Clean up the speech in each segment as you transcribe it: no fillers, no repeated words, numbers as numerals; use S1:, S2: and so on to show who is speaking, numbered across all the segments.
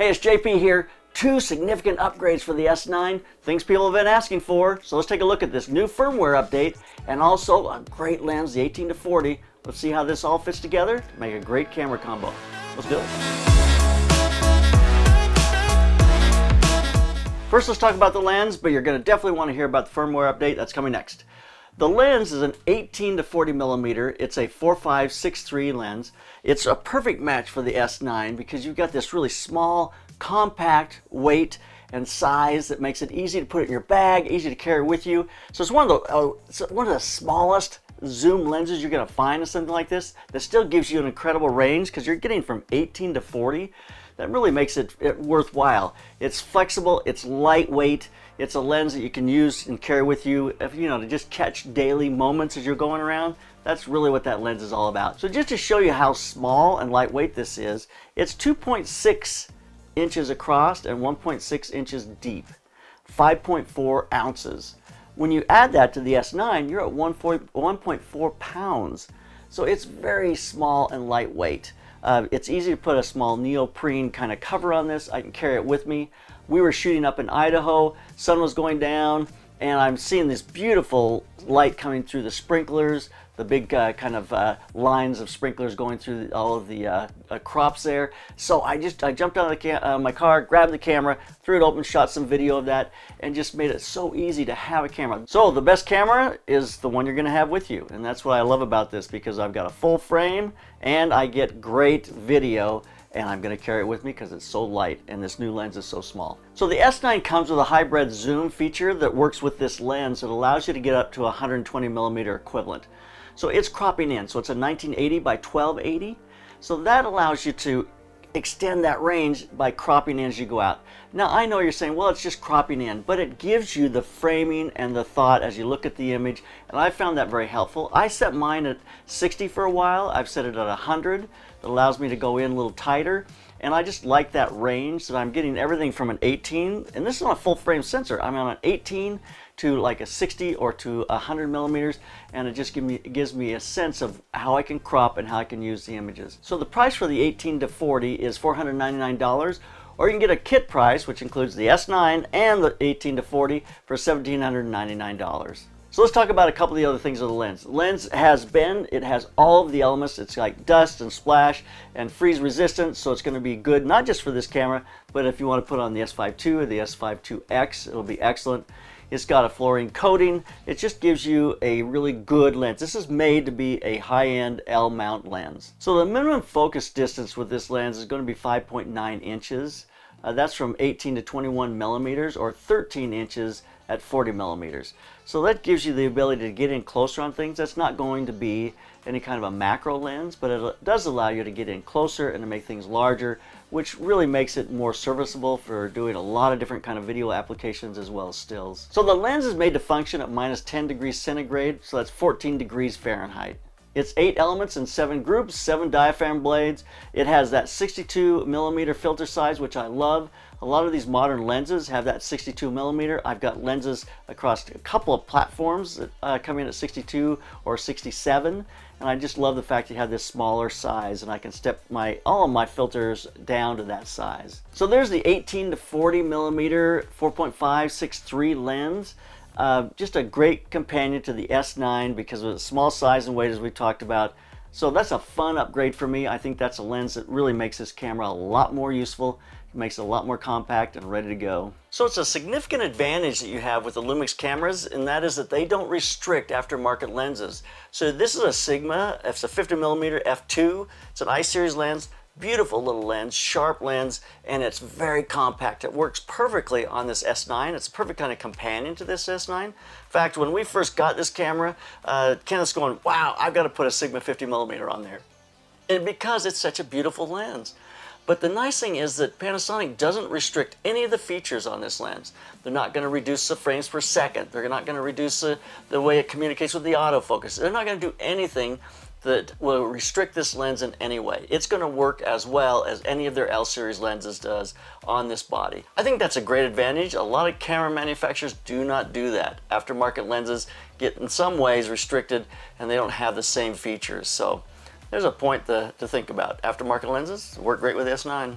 S1: Hey, it's JP here. Two significant upgrades for the S9, things people have been asking for. So let's take a look at this new firmware update and also a great lens, the 18-40. Let's see how this all fits together to make a great camera combo. Let's do it. First, let's talk about the lens, but you're going to definitely want to hear about the firmware update that's coming next. The lens is an 18-40 millimeter. It's a 4.5/6.3 lens. It's a perfect match for the S9 because you've got this really small, compact weight and size that makes it easy to put it in your bag, easy to carry with you. So it's one of the smallest zoom lenses you're going to find in something like this that still gives you an incredible range because you're getting from 18 to 40. That really makes it worthwhile. It's flexible, it's lightweight, it's a lens that you can use and carry with you, to just catch daily moments as you're going around. That's really what that lens is all about. So just to show you how small and lightweight this is, it's 2.6 inches across and 1.6 inches deep, 5.4 ounces. When you add that to the S9, you're at 1.4 pounds. So it's very small and lightweight. It's easy to put a small neoprene kind of cover on this. I can carry it with me. We were shooting up in Idaho, sun was going down, and I'm seeing this beautiful light coming through the sprinklers, the big lines of sprinklers going through all of the crops there. So I jumped out of my car, grabbed the camera, threw it open, shot some video of that, and just made it so easy to have a camera. So the best camera is the one you're going to have with you, and that's what I love about this because I've got a full frame and I get great video. And I'm going to carry it with me because it's so light and this new lens is so small. So the S9 comes with a hybrid zoom feature that works with this lens. It allows you to get up to 120 millimeter equivalent. So it's cropping in. So it's a 1980 by 1280. So that allows you to extend that range by cropping in as you go out. Now I know you're saying, well, it's just cropping in, but it gives you the framing and the thought as you look at the image, and I found that very helpful. I set mine at 60 for a while. I've set it at 100. That allows me to go in a little tighter, and I just like that range that I'm getting everything from an 18, and this is not a full frame sensor. I'm on an 18 to like a 60 or to 100 millimeters, and it just gives me a sense of how I can crop and how I can use the images. So the price for the 18 to 40 is $499, or you can get a kit price which includes the S9 and the 18 to 40 for $1,799. So let's talk about a couple of the other things of the lens. The lens has bend, it has all of the elements. It's like dust and splash and freeze resistant, so it's going to be good not just for this camera, but if you want to put on the S5 II or the S5 IIX, it'll be excellent. It's got a fluorine coating. It just gives you a really good lens. This is made to be a high-end L-mount lens. So the minimum focus distance with this lens is going to be 5.9 inches. That's from 18 to 21 millimeters or 13 inches at 40 millimeters. So that gives you the ability to get in closer on things. That's not going to be any kind of a macro lens, but it does allow you to get in closer and to make things larger, which really makes it more serviceable for doing a lot of different kind of video applications as well as stills. So the lens is made to function at -10 degrees centigrade, so that's 14 degrees Fahrenheit. It's 8 elements in 7 groups, 7 diaphragm blades. It has that 62 millimeter filter size, which I love. A lot of these modern lenses have that 62 millimeter. I've got lenses across a couple of platforms that come in at 62 or 67. And I just love the fact that you have this smaller size and I can step all of my filters down to that size. So there's the 18 to 40 millimeter 4.5/6.3 lens. Just a great companion to the S9 because of its small size and weight as we talked about. So that's a fun upgrade for me. I think that's a lens that really makes this camera a lot more useful. It makes it a lot more compact and ready to go. So it's a significant advantage that you have with the Lumix cameras, and that is that they don't restrict aftermarket lenses. So this is a Sigma, it's a 50 millimeter f2. It's an I-series lens. Beautiful little lens, sharp lens, and it's very compact. It works perfectly on this S9. It's a perfect kind of companion to this S9. In fact, when we first got this camera, Kenneth's going, wow, I've got to put a Sigma 50 millimeter on there. And because it's such a beautiful lens. But the nice thing is that Panasonic doesn't restrict any of the features on this lens. They're not going to reduce the frames per second. They're not going to reduce the way it communicates with the autofocus. They're not going to do anything that will restrict this lens in any way. It's going to work as well as any of their L-series lenses does on this body. I think that's a great advantage. A lot of camera manufacturers do not do that. Aftermarket lenses get in some ways restricted and they don't have the same features. So there's a point to think about. Aftermarket lenses work great with S9.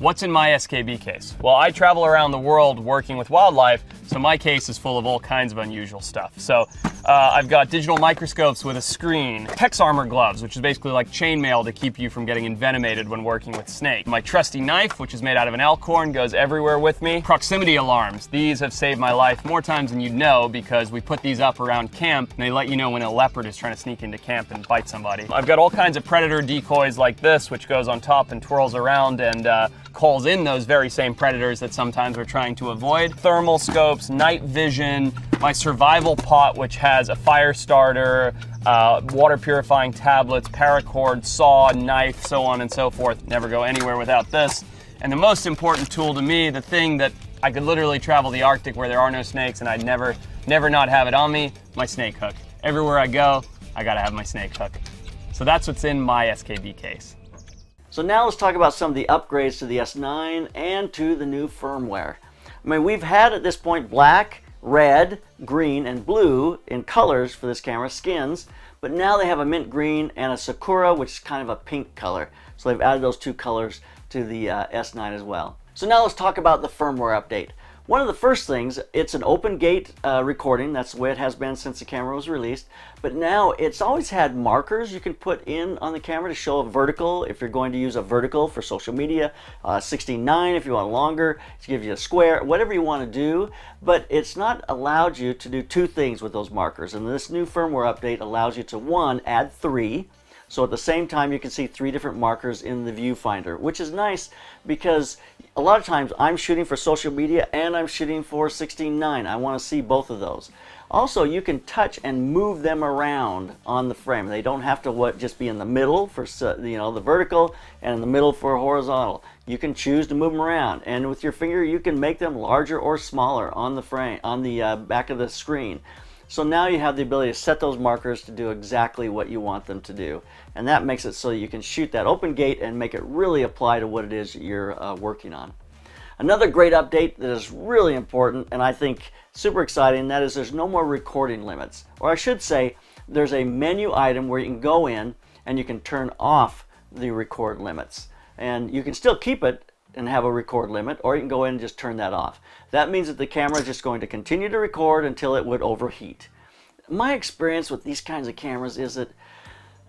S2: What's in my SKB case? Well, I travel around the world working with wildlife, so my case is full of all kinds of unusual stuff. So I've got digital microscopes with a screen, Hex armor gloves, which is basically like chainmail to keep you from getting envenomated when working with snake. My trusty knife, which is made out of an elk horn, goes everywhere with me. Proximity alarms. These have saved my life more times than you'd know because we put these up around camp and they let you know when a leopard is trying to sneak into camp and bite somebody. I've got all kinds of predator decoys like this, which goes on top and twirls around and calls in those very same predators that sometimes we're trying to avoid. Thermal scopes, night vision, my survival pot, which has a fire starter, water purifying tablets, paracord, saw, knife, so on and so forth. Never go anywhere without this. And the most important tool to me, the thing that I could literally travel the Arctic where there are no snakes and I'd never not have it on me, my snake hook. Everywhere I go, I gotta have my snake hook. So that's what's in my SKB case.
S1: So now let's talk about some of the upgrades to the S9 and to the new firmware. I mean, we've had at this point black, red, green, and blue in colors for this camera, skins, but now they have a mint green and a sakura, which is kind of a pink color. So they've added those two colors to the S9 as well. So now let's talk about the firmware update. One of the first things, it's an open gate recording. That's the way it has been since the camera was released. But now it's always had markers you can put in on the camera to show a vertical if you're going to use a vertical for social media, 16:9 if you want longer, to give you a square, whatever you want to do. But it's not allowed you to do two things with those markers. And this new firmware update allows you to, one, add 3. So at the same time, you can see 3 different markers in the viewfinder, which is nice because a lot of times I'm shooting for social media and I'm shooting for 16:9. I want to see both of those. Also, you can touch and move them around on the frame. They don't have to just be in the middle for the vertical and in the middle for horizontal. You can choose to move them around, and with your finger you can make them larger or smaller on the frame, on the back of the screen. So now you have the ability to set those markers to do exactly what you want them to do. And that makes it so you can shoot that open gate and make it really apply to what it is you're working on. Another great update that is really important and I think super exciting, that is there's no more recording limits. Or I should say, there's a menu item where you can go in and you can turn off the record limits. And you can still keep it and have a record limit, or you can go in and just turn that off. That means that the camera is just going to continue to record until it would overheat. My experience with these kinds of cameras is that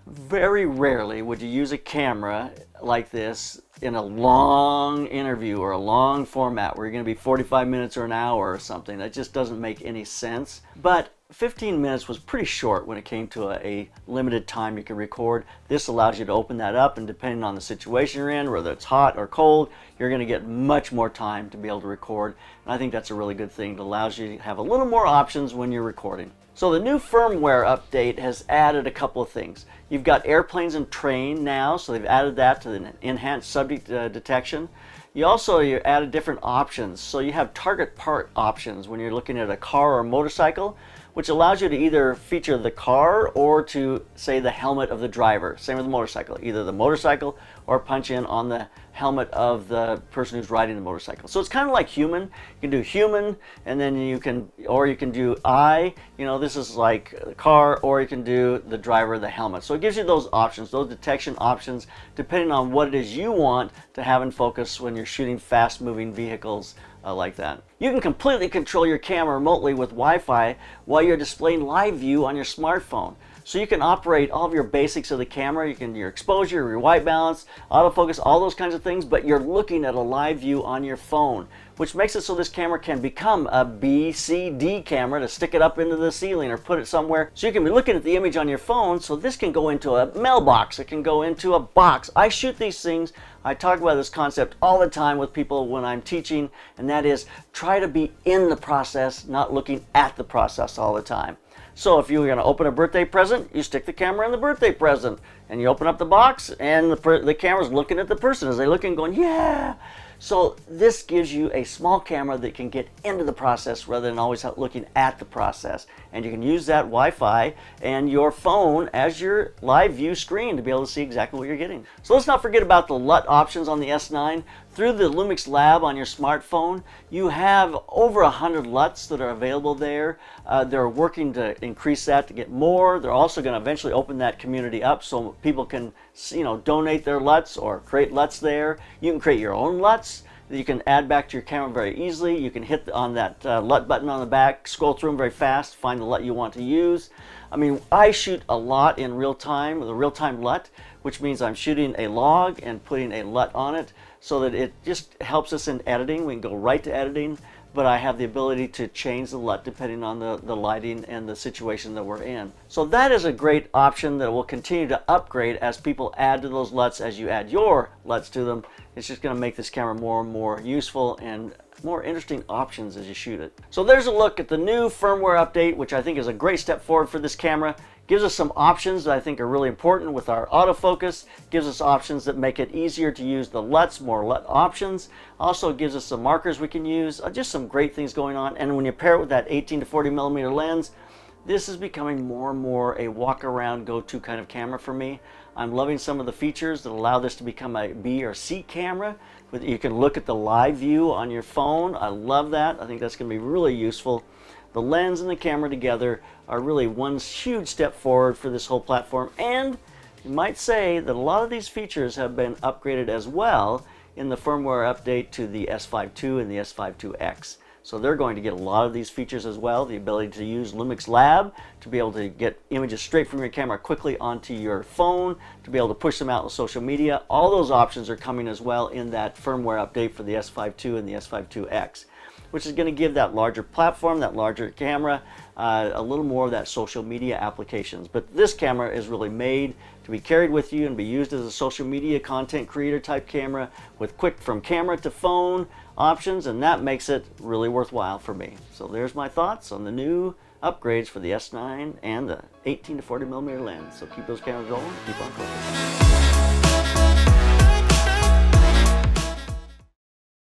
S1: very rarely would you use a camera like this in a long interview or a long format where you're going to be 45 minutes or an hour or something. That just doesn't make any sense. But 15 minutes was pretty short when it came to a limited time you can record. This allows you to open that up, and depending on the situation you're in, whether it's hot or cold, you're going to get much more time to be able to record. And I think that's a really good thing. It allows you to have a little more options when you're recording. So the new firmware update has added a couple of things. You've got airplanes and terrain now, so they've added that to the enhanced subject detection. You added different options. So you have target part options when you're looking at a car or a motorcycle, which allows you to either feature the car or to, say, the helmet of the driver. Same with the motorcycle, either the motorcycle or punch in on the helmet of the person who's riding the motorcycle. So it's kind of like human. You can do human, and then you can do eye. You know, this is like a car, or you can do the driver, the helmet. So it gives you those options, those detection options, depending on what it is you want to have in focus when you're shooting fast-moving vehicles like that. You can completely control your camera remotely with Wi-Fi while you're displaying live view on your smartphone. So you can operate all of your basics of the camera. You can your exposure, your white balance, autofocus, all those kinds of things, but you're looking at a live view on your phone, which makes it so this camera can become a B, C, D camera to stick it up into the ceiling or put it somewhere. So you can be looking at the image on your phone, so this can go into a mailbox, it can go into a box. I shoot these things. I talk about this concept all the time with people when I'm teaching, and that is try to be in the process, not looking at the process all the time. So if you're going to open a birthday present, you stick the camera in the birthday present, and you open up the box, and the camera's looking at the person as they look and going, yeah. So this gives you a small camera that can get into the process rather than always looking at the process. And you can use that Wi-Fi and your phone as your live view screen to be able to see exactly what you're getting. So let's not forget about the LUT options on the S9. Through the Lumix Lab on your smartphone, you have over 100 LUTs that are available there. They're working to increase that to get more. They're also going to eventually open that community up so People can, donate their LUTs or create LUTs there. You can create your own LUTs that you can add back to your camera very easily. You can hit on that LUT button on the back, scroll through them very fast, find the LUT you want to use. I mean, I shoot a lot in real time with a real-time LUT, which means I'm shooting a log and putting a LUT on it so that it just helps us in editing. We can go right to editing, but I have the ability to change the LUT depending on the lighting and the situation that we're in. So that is a great option that will continue to upgrade as people add to those LUTs, as you add your LUTs to them. It's just going to make this camera more and more useful and more interesting options as you shoot it. So there's a look at the new firmware update, which I think is a great step forward for this camera. Gives us some options that I think are really important with our autofocus. Gives us options that make it easier to use the LUTs, more LUT options. Also gives us some markers we can use. Just some great things going on. And when you pair it with that 18 to 40 millimeter lens, this is becoming more and more a walk around go-to kind of camera for me. I'm loving some of the features that allow this to become a B or C camera. You can look at the live view on your phone. I love that. I think that's going to be really useful. The lens and the camera together are really one huge step forward for this whole platform. And you might say that a lot of these features have been upgraded as well in the firmware update to the S5 II and the S5 IIX. So they're going to get a lot of these features as well. The ability to use Lumix Lab to be able to get images straight from your camera quickly onto your phone, to be able to push them out on social media. All those options are coming as well in that firmware update for the S5 II and the S5 IIX, which is going to give that larger platform, that larger camera, a little more of that social media applications. But this camera is really made to be carried with you and be used as a social media content creator type camera with quick from camera to phone options, and that makes it really worthwhile for me. So there's my thoughts on the new upgrades for the S9 and the 18 to 40 millimeter lens. So keep those cameras rolling, keep on clicking.